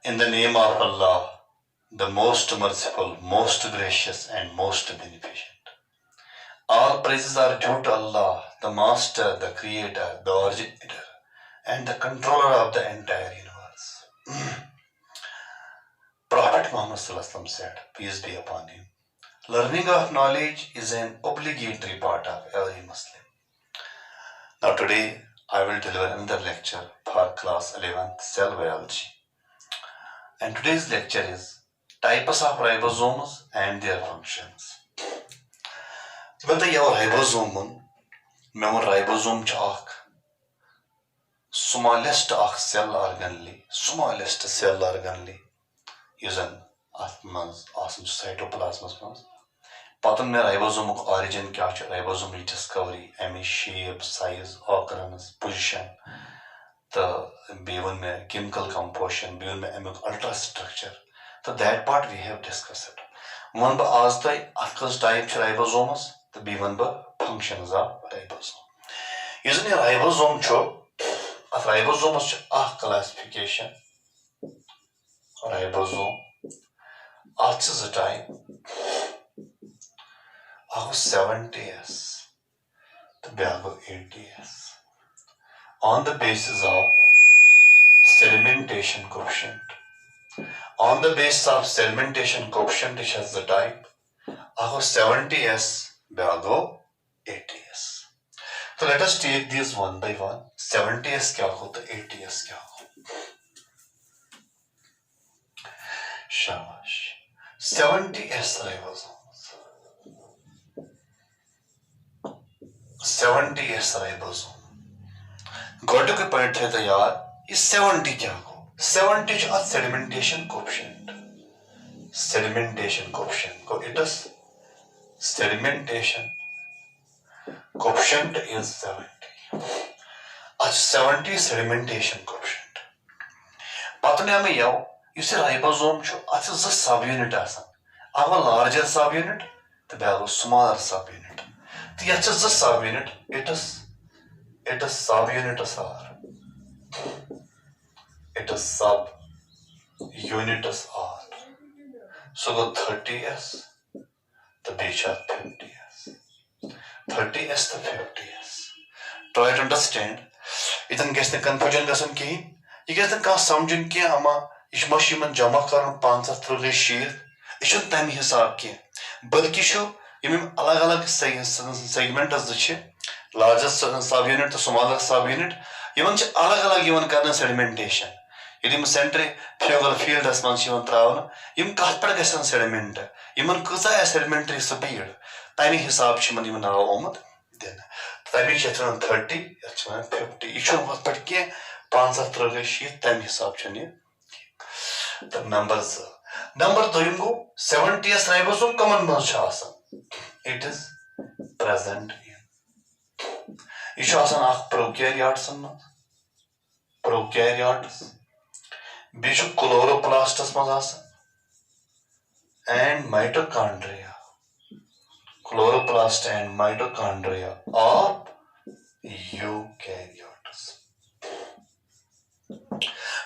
In the name of Allah, the most merciful, most gracious, and most beneficent. All praises are due to Allah, the Master, the Creator, the Originator, and the Controller of the entire universe. Prophet Muhammad said, peace be upon him, learning of knowledge is an obligatory part of every Muslim. Now today, I will deliver another lecture for class 11th cell biology. And today's lecture is types of ribosomes and their functions. When the ribosome, ribosome is smallest cell organelle, using cytoplasm. Patan mein ribosome origin kya hai, ribosome discovery, shape, size, occurrence, position, the B1 में chemical composition, B1 में ultra structure. So that part we have discussed. One ba आज तक अक्कस type च ribosomes, the B1 ba functions of ribosome. Using a ribosome cho, a ribosome च classification. Ribosome, is a type. 70s, the Biago 80s. On the basis of sedimentation coefficient. On the basis of sedimentation coefficient, which has the type, 70s, Biago 80s. So let us take these one by one. 70s kya hota, 80s kya hota. Shabash. 70s ribosomes. 70s ribosome. Got to point है तो यार इस 70 क्या हो? 70 जो sedimentation coefficient. Sedimentation coefficient को it is sedimentation coefficient is 70. आज 70 sedimentation coefficient. पता हमें याओ इसे ribosome जो आज इस subunit आसान. आवा larger subunit तो बैगो smaller subunit. तो यार इस subunit it is subunitus R. It is sub-unitus R. So go 30s, the Bisha 50s. 30s to 50s. Try to understand. Ithan guess the confusion doesn't key. You guess the cast sound in Kia Ama, Ishmashiman Jamakar, Pansa through the sheath. It should time his arcane. Bulkishu, you mean Alagalak segment as the ship. Largest subunit to smaller subunit. Even अलग-अलग even करना sedimentation. यदि मैं centre fugal field as man Sivan त्रावना, इम काट पर कैसे sediment है. इमन कुछ है sedimentary speed. ताइमी हिसाब शिमन इमन नाव ओमत देना. ताइमी क्षेत्र 30 या 50. इशू बहुत पढ़ के 5 शीत ताइमी हिसाब चुनिए. The numbers. Number 2 इनको 70s ribosome common मौजूद. It is present. This is a prokaryotes. Prokaryotes. This is chloroplast and mitochondria. Chloroplast and mitochondria of eukaryotes.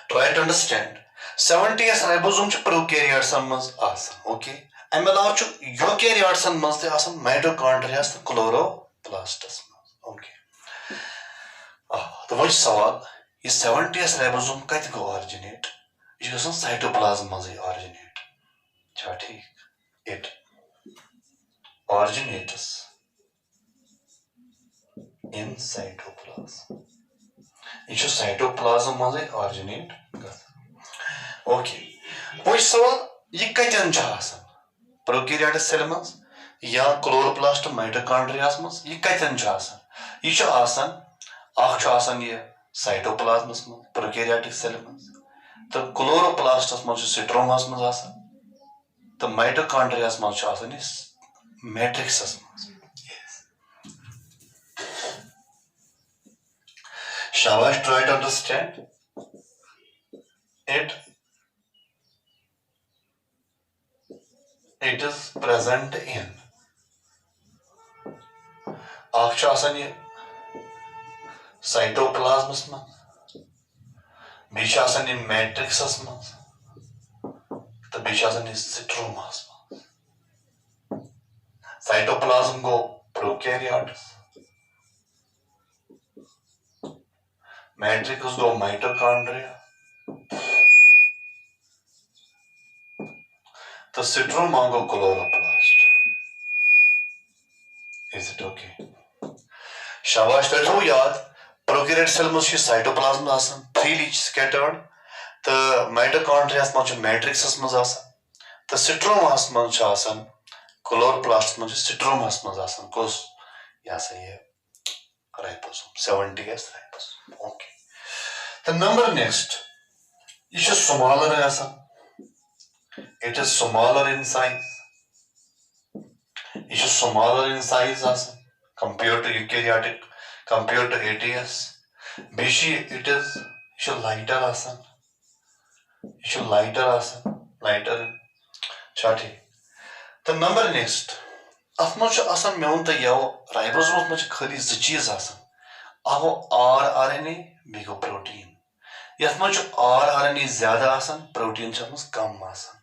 Try to understand. 70s ribosome is prokaryotes. Okay. And eukaryotes are mitochondria and chloroplast. Okay. The voice sawal is 70s ribosome kait go originate. It goes on cytoplasm originate. Chati. It originates in cytoplasm. It is cytoplasm originate. Okay. Voice sawal ये कiten चाहसन. Prokaryotic cell मज या chloroplast mitochondria मज ये कiten चाहसन. ये जो आसन आखशासन ये साइटोप्लाज्मस में प्रोकैरियोटिक सेल में तो क्लोरोप्लास्टस में जो सिट्रोमास में आसन तो माइटोकॉन्ड्रियास में जो आसन इस मैट्रिक्सस में Shabash, try to understand it. It is present in आखशासन ये साइटोप्लाज्मस में बीशासन ये मैट्रिक्सस में तो बेशा सिट्रोमास साइटोप्लाज्म गो प्रोकैरियोट्स मैट्रिक्स गो माइटोकॉन्ड्रिया तो सिट्रोमा गो क्लोरोप्लास्ट इज इट ओके शाबाश थो याद प्रोकैरियोट सेल मज साइटोप्लाज्म आसान फ्रीली स्कैटर्ड तो माइटोकॉन्ड्रिया मज मैट्रिक्सस मज आसान तो सिट्रोमास मज क्लोरोप्लास्ट मज सिट्रोमास मज आसान कोस यह सा ये ribosome 70s ribosome okay the number next is smaller आसान it is smaller in size it is smaller in size आसान compared to eukaryotic compared to ATS bishi it is lighter आसान it is lighter आसान lighter चाटी the number next अथ मज आसान मे one तो यो ribosome मज खाली ज चीज आसान आगो RNA बी गो प्रोटीन यथ मज RNA ज्यादा आसान प्रोटीन छमस कम आसान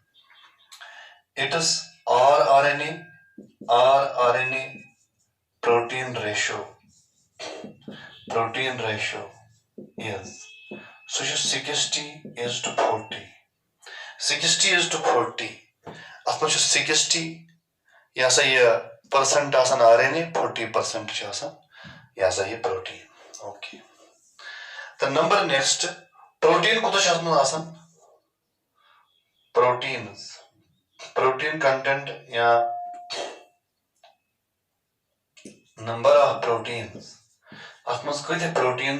it is RNA protein ratio is so 60:40 60:40 अथ मज 60 यह सा ये परसेंट आसान RNA 40% यह सा ये protein okay the number next protein को तो आसान protein content या number of proteins अथ मज कत प्रोटीन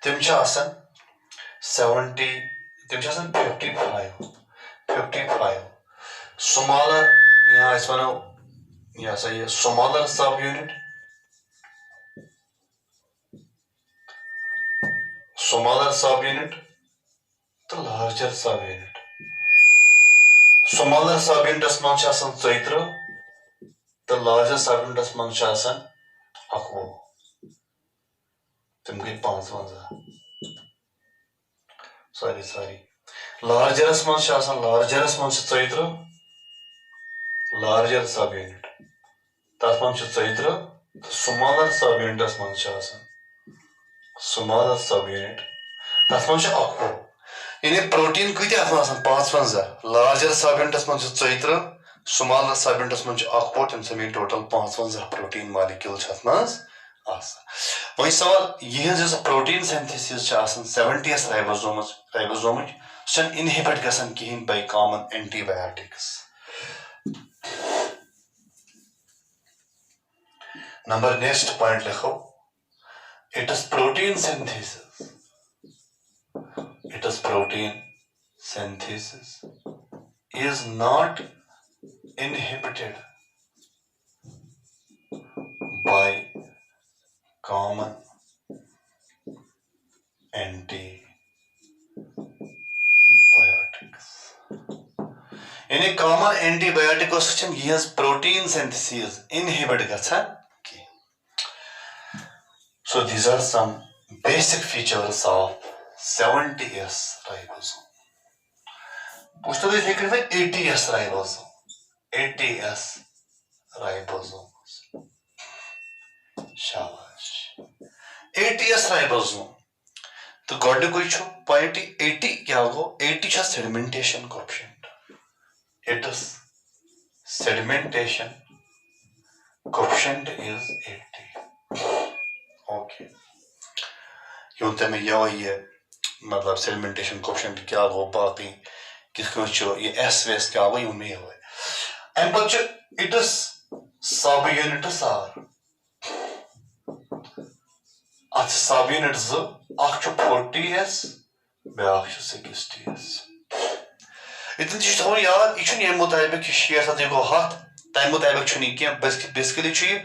तम 70 तम 55 smaller या वनो यह सा ये smaller subunit तो larger subunit smaller subunit मज 40 तो larger subunit मज 11 तम गई 55 सॉरी larger मज 40 larger subunit तथ मज 40 तो smaller subunit मज smaller subunit तथ मज यानी प्रोटीन कत 55 larger subunit मज 40 smaller subunit मज तम समी टोटल 55 प्रोटीन मॉलिक्यूल वही सवाल यह protein synthesis 70s ribosome inhibit गसान कहीं by common antibiotics number next point लिखो it is protein synthesis is not inhibited by common antibiotics यानी common antibiotics यह protein synthesis inhibit गसान so these are some basic features of 70s ribosome पूछते थे 80s ribosome शाबाश 80s ribosome तो God कोई point 80 क्या हो 80 sedimentation coefficient it is sedimentation coefficient is 80 okay यूं में ये मतलब सेडिमेंटेशन कोएफिशिएंट क्या हो बाकी किसको ये एस वेस क्या हो यूं में हो एंड बट इट इज सब यूनिट्स आर अथ सब यूनिट्स अख 40s ब्याख 60s इतन थो याद यह मुताबिक 60 गो 7 तम मुताबिक बेसिकली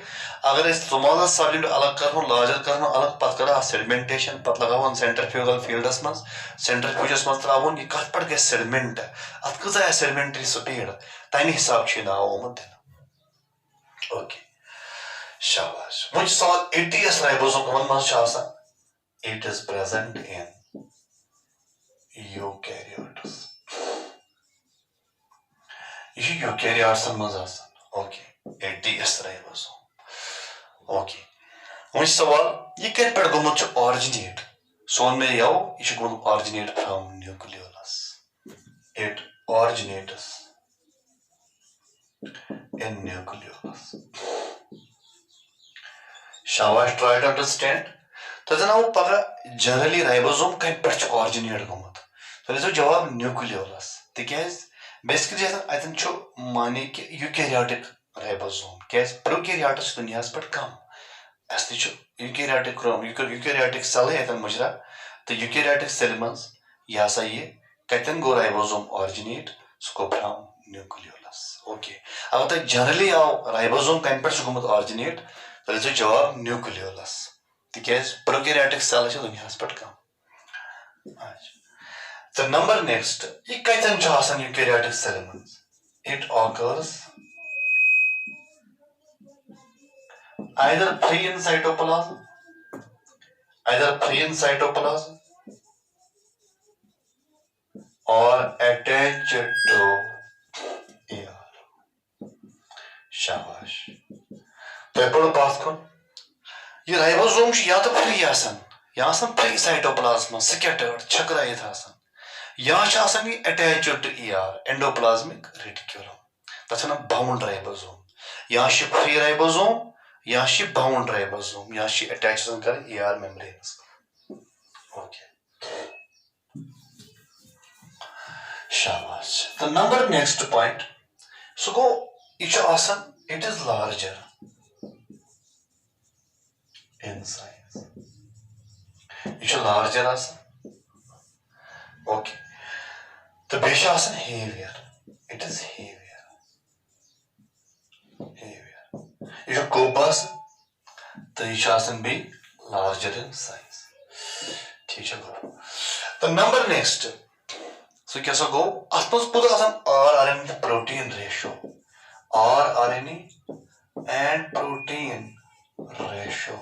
अगर स्मॉलर सॉलिड अलग कर लार्जर कर अलग पत कर सेडिमेंटेशन पत लगावन सेंट्रीफ्यूगल फील्डस मज सेंट्रीफ्यूजस मज त्रावन यह कत पे सेडिमेंट अत कजा सेडिमेंटरी स्पीड तमे हिसाब नाव आमुत ओके शाबाश वो सवाल 80s राइबोसोम मज it is present in eukaryotes यह यूकैरियोट्सन मज आसान ओके 80s राइबोसोम ओके वह सवाल यह कत पे गोमुत ऑरिजिनेट सोन में यह गोमुत originate from nucleolus it originates in nucleolus शाबाश try to understand तो जना वो पगा जनरली राइबोसोम कत पे ऑरिजिनेट गोमुत तो इसो जवाब न्यूक्लियोलस तिकेज बेसिकली अतन माने कि यूकैरियोटिक राइबोसोम कैस प्रोकैरियोट्स दुनियास पे कम अस यूकैरियोटिक सेल अतन मुजरा तो यूकैरियोटिक सेल मज यह हसा ये कतन गो ribosome originate so from nucleolus okay अब तो जनरली आव राइबोसोम कम पे गोमुत ऑरिजिनेट तो इसो जवाब न्यूक्लियोलस तिकेज प्रोकैरियोटिक सेल दुनियास पे कम The number next, ये कतन आसान यूकैरियोटिक सेल मज it occurs either free in cytoplasm or attached to ER शाबाश तो पढ़ो पास को ये राइबोसोम या तो फ्री आसान या फ्री साइटोप्लाज्म स्कैटर्ड छकरायित आसान या attached to ER endoplasmic reticulum तथा बाउंड राइबोसोम या फ्री राइबोसोम या बाउंड राइबोसोम या अटैच कर ER मेम्ब्रेन्स ओके शाबाश the number next point so go it is larger in size यह लार्जर ओके तो बेश हेवियर इट इज हेवियर यह कोबस तो यह बे लार्जर इन साइज ठीक है तो नंबर नेक्स्ट सो क्या गो अत मज RNA protein ratio RNA and protein ratio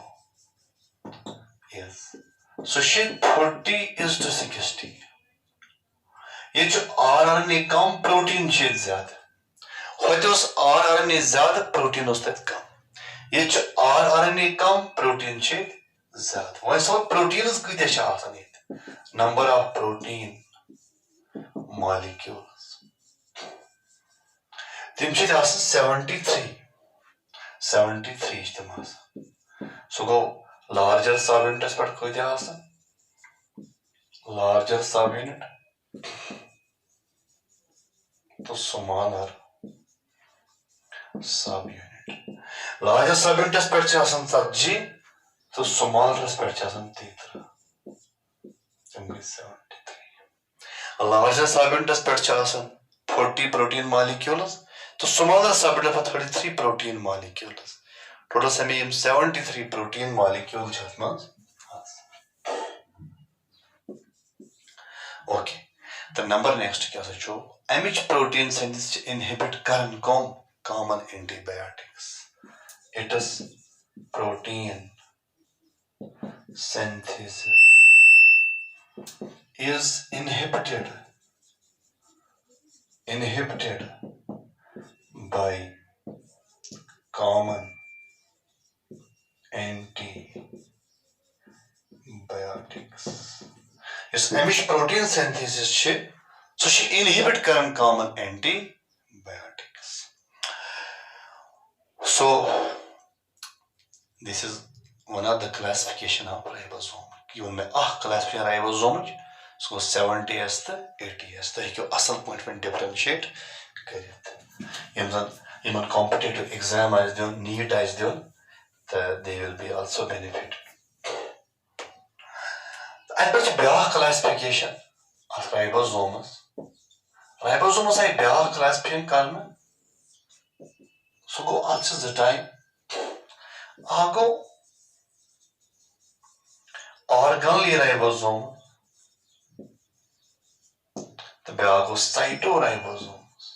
yes so 40:60 ये RNA कम प्रोटीन ज्यादा होते RNA ज्यादा प्रोटीन कम ये RNA कम प्रोटीन ज्यादा वह सो प्रोटीन कत नंबर ऑफ प्रोटीन मॉलिक्यूल्स तम 73 तम सो गो लार्जर सब यूनिटस पे कत लार्जर सब यूनिट तो स्मॉलर सब यूनिट लार्जर सब यूनिटस पे 70 तो स्मॉलरस पे 33 लार्जर सब यूनिटस पे 40 प्रोटीन मॉलिक्यूल्स तो smaller subunit 33 protein molecules total समी 73 प्रोटीन मॉलिक्यूल ओके तो नंबर नेक्स्ट क्या छो अमिच प्रोटीन सिंथेसिस इनहिबिट करन common antibiotics it is protein synthesis is inhibited by common antibiotics. Yes, amish protein synthesis so she inhibit current common antibiotics. So this is one of the classification of ribosome. Given me classification ribosome so 70s to 80s तो हेक्यो असल point पे differentiate करित Yemen competitive exam आज दियोन NEET आज दियोन तो they will be also benefit अत पे ब्या क्लासिफिकेशन ऑफ राइबोसोम्स आई ब्या क्लासिफिकेशन करना सो गो आज द टाइम आगो organelle ribosome तो ब्या गो cytorhibosomes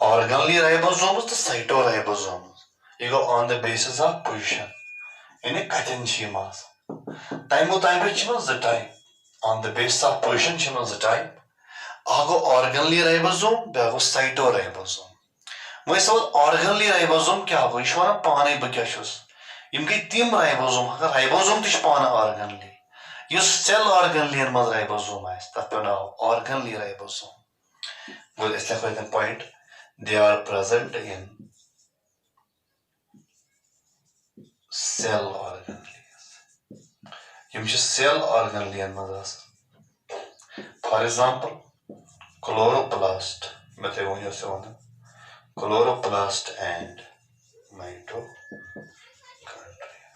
organelle ribosomes तो cytorhibosomes you go on the basis of position यानी कतन छिमास टाइम पे छिमास the time on the basis of position छिमास द टाइम गो ऑर्गनली राइबोसोम बे गो साइटोराइबोसोम वह सवाल ऑर्गनली राइबोसोम क्या गो यह वन पाने बह क्या गई तम राइबोसोम अगर राइबोसोम तो पान ऑर्गनली इस सेल ऑर्गनली मज राइबोसोम तथ पे नाव ऑर्गनली राइबोसोम गो लिखो point they are present in cell organelle cell organelle मज फॉर एग्जांपल क्लोरोप्लास्ट मैं ते one chloroplast and mitochondria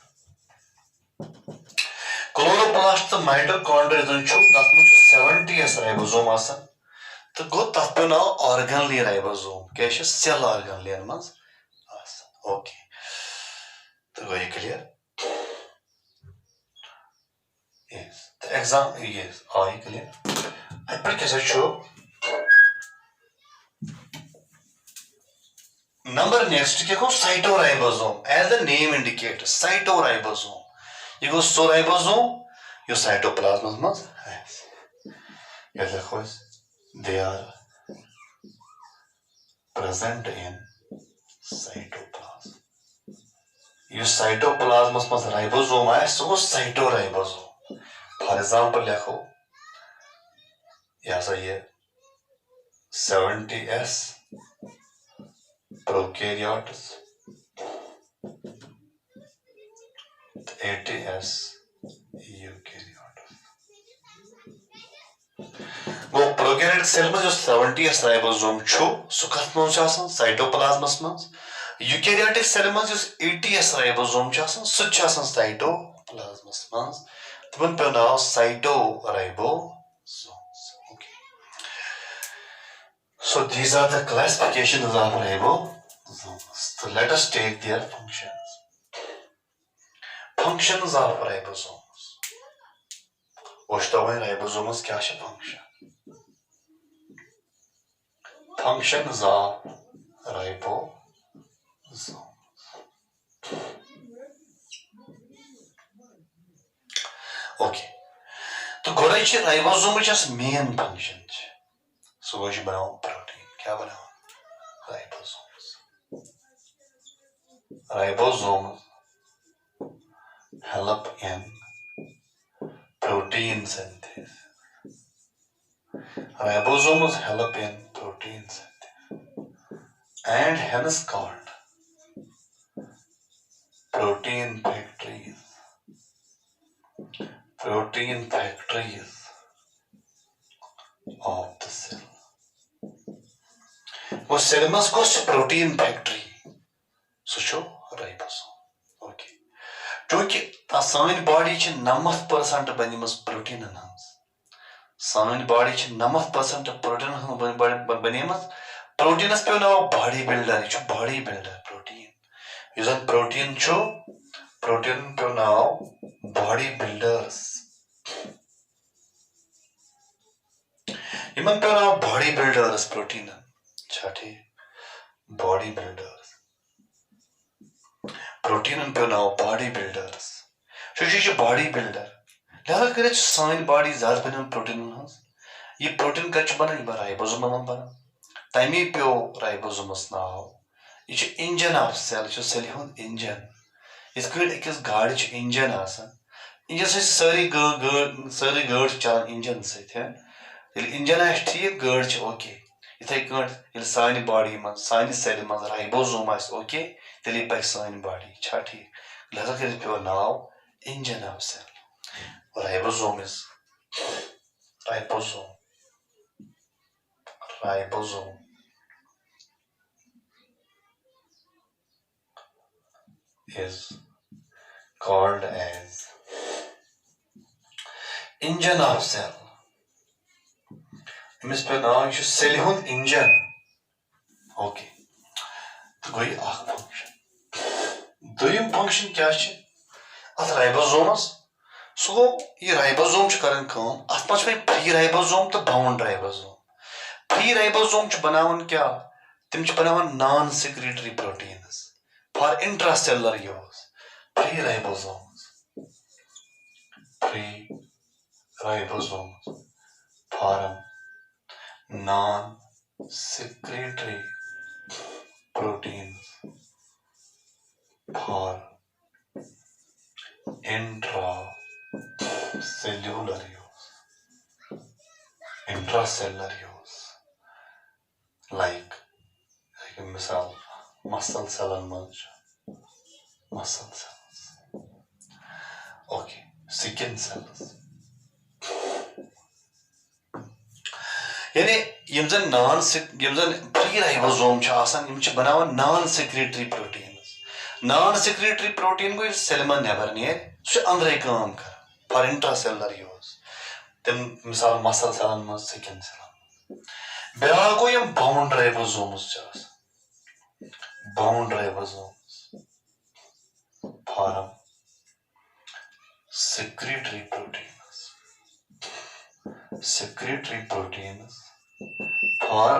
chloroplast तो माइटोकॉन्ड्रिया तथ 70s राइबोसोम तो गो तथ पे नाव ऑर्गनली राइबोसोम क्या सेल ऑर्गनली मज ओके तो गो ये clear exam yes I clear अत नंबर नेक्स्ट क्या go cytoribosome as the name indicate cytoribosome यह गो सो राइबोसोम यो साइटोप्लाज्म मज लिखो they are present in cytoplasm यह साइटोप्लाज्म मज राइबोसोम सह गो साइटोराइबोसोम फॉर एग्जांपल लिखो यह 70s प्रोकैरियोट्स 80s यूकैरियोट्स गो प्रोकैरियोटिक सेल में 70s राइबोसोम सह कथ मज साइटोप्लाज्मस मज यूकैरियोटिक सेल में 80s राइबोसोम सह साइटोप्लाज्मस मज तमन पे नाव साइटोराइबोसोम्स okay so these are the classifications of ribosomes so let us take their functions of ribosomes Oshtavan ribosomes kya functions of ribosomes okay तो गोड़े राइबोसोम मेन फंक्शन सो गो बनाओ protein क्या बनाओ ribosome help in protein synthesis ribosomes help in protein synthesis and hence called protein factories of the cell वो cell मज कस protein factory so ribosome okay चूंकि सानी बॉडी 90% बनीम प्रोटीन सानी बॉडी 90% प्रोटीन बनीम प्रोटीनस पे नाव बॉडी बिल्डर यह बॉडी बिल्डर प्रोटीन यह प्रोटीन प्रोटीन पे नाव बॉडी बिल्डर्स इमन पे नाव बॉडी बिल्डर्स प्रोटीन ठीक बॉडी बिल्डर्स प्रोटीन पे नाव बॉडी बिल्डर्स बॉडी बिल्डर लिहाजा कर सान बॉडी ज्यादा बन प्रोटीन यह प्रोटीन कत बना यह राइबोसोम बना तमी पे राइबोसोमस नाव यह इंजन ऑफ सेल सेल हुंद इंजन इस अकिस गाड़ इंजन इंजन सारी गाड़ चलान इंजन सत्य इंजन ठीक गाड़ ओके इथे सान बॉडी मन सान सेल मन राइबोसोम ओके तेल पक सान बॉडी ठीक लिहाजा कर पे नाव engine of cell ribosome is called as engine of cell अमिस पे नाव सेल हुंद इंजन ओके तो गई फंक्शन दोयम फंक्शन क्या अत राइबोसोमस सो गो यह राइबोसोम करान अत मज फ्री राइबोसोम तो बाउंड राइबोसोम फ्री राइबोसोम बनावन क्या तम बनावन non secretory proteins for intracellular use free ribosomes form non-secretory proteins for intracellular use. Intracellular use, like misal muscle cell and muscle cells. Okay, skin cells. यानी यम जन free ribosome बनावान non secretory proteins. Non secretory protein गो cell नेबर नेर अंदरे काम कर फॉर इंट्रासेलुलर यूज तम मिसाल मसल सेलन मज स्किन सेलन. ब्या गो यम bound ribosomes for secretory proteins for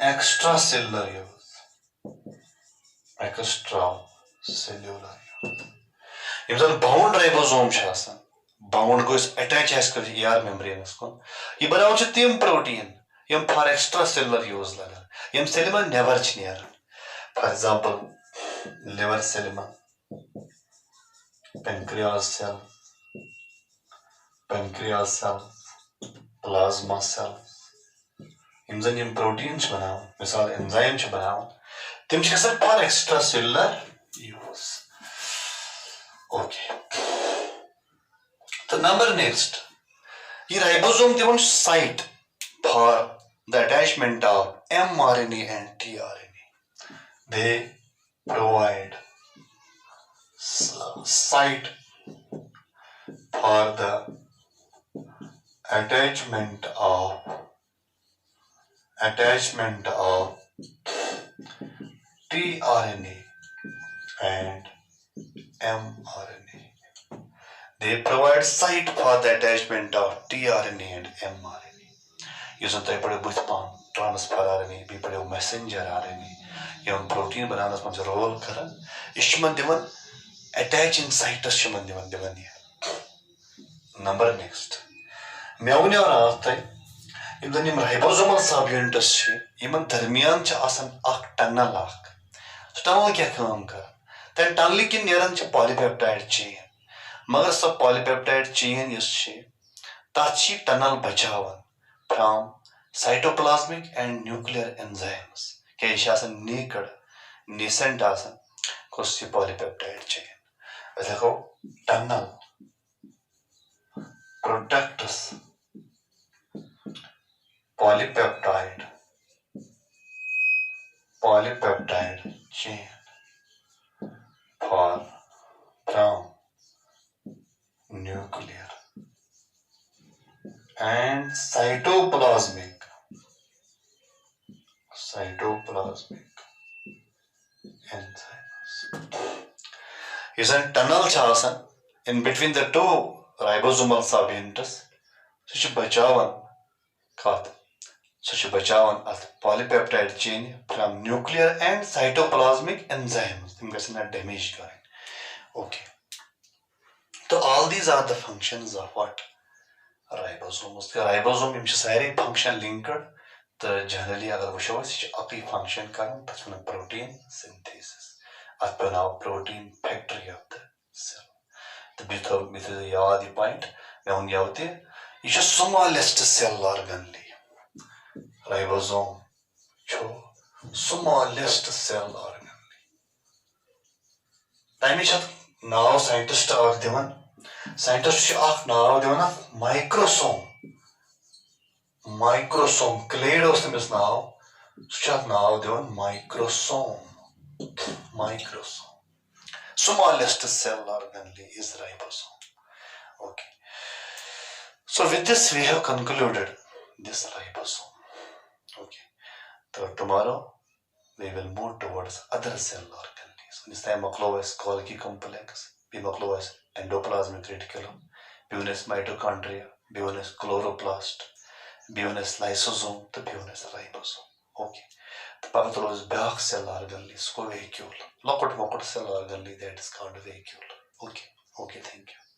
extracellular use. यम जन बाउंड राइबोसोम बाउंड गो अटैच यार मेम्ब्रेनस को ये बनाव तिम प्रोटीन यम फॉर एक्स्ट्रासेलुलर यूज लगन यम सेल मन नेवर नेर. फॉर एग्जांपल लिवर सेल मन, pancreas cell, plasma cell. यम जन यम प्रोटीन बनाव मिसाल एंजाइम बनाव तिम फॉर एक्स्ट्रासेलुलर यूज. ओके, तो नंबर नेक्स्ट ये राइबोसोम दिवन site for the attachment of mRNA and tRNA. They provide site for the attachment of tRNA and mRNA. They provide site for the attachment of tRNA and mRNA. Using the transfer RNA, be messenger RNA. यम protein बनानस मन role करन इशमन दिवन attaching sites शमन दिवन. Number next मे वन यम जन यम राइबोसोमल सब यूनिट्स यमन दरमियान टनल टनल क्या काम कर तन टनल किन नेरन पॉलीपेप्टाइड चेन मगर सो पॉलीपेप्टाइड चेन तथ टनल बचावन from cytoplasmic and nuclear enzymes क्या नेकड नेसेंट कस पॉलीपेप्टाइड चेन देखो tunnel protects polypeptide chain from nuclear and cytoplasmic enzymes. Is a tunnel in between the two ribosomal subunits. So bachawan polypeptide chain from nuclear and cytoplasmic enzymes. Damage. Okay. So all these are the functions of what? Ribosomes. The ribosome is function linked. The generally agar wo अपनी function करें तस्वीर protein synthesis. At now protein factory of the cell. The bit याद point मैं उन यावते ये smallest cell organ ली. Ribosome जो smallest cell organ ली. Time इशत नाव scientist आग देवन scientist आग नाव देवन microsome क्लेडोस तमिस now सुचात now Devan microsome smallest cell organ is ribosome. Okay, so with this we have concluded this ribosome. Okay, so tomorrow we will move towards other cell organelles. This time Golgi Golgi complex, Golgi endoplasmic reticulum, mitochondria, chloroplast, lysosome, the ribosome. Okay, the pagatulo is back cell organelle, vacuole, local cell organelle that is called vacuole. Okay, thank you.